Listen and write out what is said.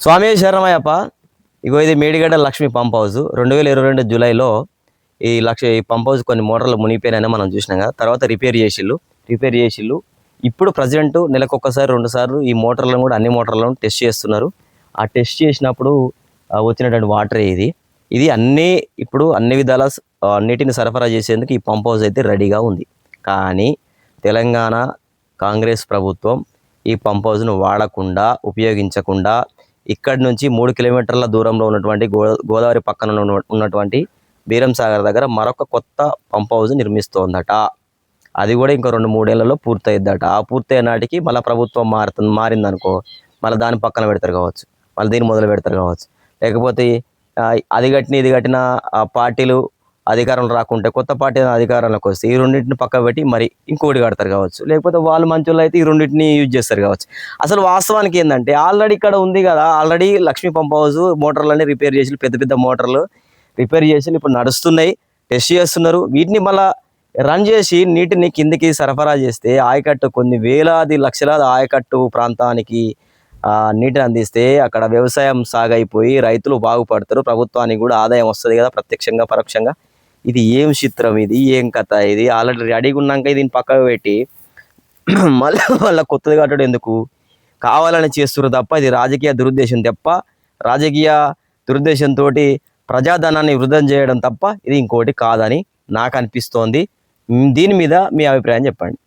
స్వామి శరణమయ్యప్ప. ఇగో ఇది Medigadda Lakshmi pump house 2022 జూలైలో ఈ పంప్ హౌస్ కొన్ని మోటార్లు మునిగిపోయినాయని మనం చూసినాం కదా. తర్వాత రిపేర్ చేసిళ్ళు. ఇప్పుడు ప్రజెంట్ నెలకొకసారి 2 సార్లు ఈ మోటార్లను కూడా అన్ని మోటార్లను టెస్ట్ చేస్తున్నారు. ఆ టెస్ట్ చేసినప్పుడు వచ్చినటువంటి వాటర్ ఇది ఇప్పుడు అన్ని విధాల నీటిని సరఫరా చేసేందుకు ఈ పంప్ హౌస్ అయితే రెడీగా ఉంది. కానీ తెలంగాణ కాంగ్రెస్ ప్రభుత్వం ఈ పంప్ హౌస్ను వాడకుండా ఉపయోగించకుండా ఇక్కడి నుంచి 3 కిలోమీటర్ల దూరంలో ఉన్నటువంటి గోదావరి పక్కన ఉన్నటువంటి బీరం సాగర్ దగ్గర మరొక కొత్త పంప్ హౌస్ నిర్మిస్తోందట. అది కూడా ఇంకో 2-3 ఏళ్లలో పూర్తయిద్దట. ఆ పూర్తయ్యే నాటికి మళ్ళీ ప్రభుత్వం మారిందనుకో, మళ్ళీ దాని పక్కన పెడతారు కావచ్చు, మళ్ళీ దీన్ని మొదలు పెడతారు కావచ్చు. లేకపోతే అది కట్టిన ఇది కట్టిన పార్టీలు అధికారంలో రాకుంటే కొత్త పార్టీ అధికారంలోకి వస్తే ఈ రెండింటిని పక్క పెట్టి మరి ఇంకోటి కడతారు కావచ్చు. లేకపోతే వాళ్ళు మంచోళ్ళు అయితే ఈ రెండింటిని యూజ్ చేస్తారు కావచ్చు. అసలు వాస్తవానికి ఏంటంటే ఆల్రెడీ ఇక్కడ ఉంది కదా, ఆల్రెడీ లక్ష్మీ పంప్ హౌస్ మోటార్లన్నీ రిపేర్ చేసి పెద్ద పెద్ద మోటార్లు రిపేర్ చేసి ఇప్పుడు నడుస్తున్నాయి, టెస్ట్ చేస్తున్నారు. వీటిని మళ్ళీ రన్ చేసి నీటిని కిందికి సరఫరా చేస్తే ఆయకట్టు కొన్ని వేలాది లక్షలాది ఆయకట్టు ప్రాంతానికి నీటిని అందిస్తే అక్కడ వ్యవసాయం సాగైపోయి రైతులు బాగుపడతారు, ప్రభుత్వానికి కూడా ఆదాయం వస్తుంది కదా ప్రత్యక్షంగా పరోక్షంగా. ఇది ఏం చిత్రం, ఇది ఏం కథ, ఇది ఆల్రెడీ రెడీగా ఉన్నాక దీన్ని పక్కకు పెట్టి మళ్ళీ కొత్తది కట్టడం ఎందుకు? కావాలని చేస్తున్నారు తప్ప ఇది రాజకీయ దురుద్దేశంతో ప్రజాధనాన్ని వృధా చేయడం తప్ప ఇది ఇంకోటి కాదని నాకు అనిపిస్తోంది. దీని మీద మీ అభిప్రాయం చెప్పండి.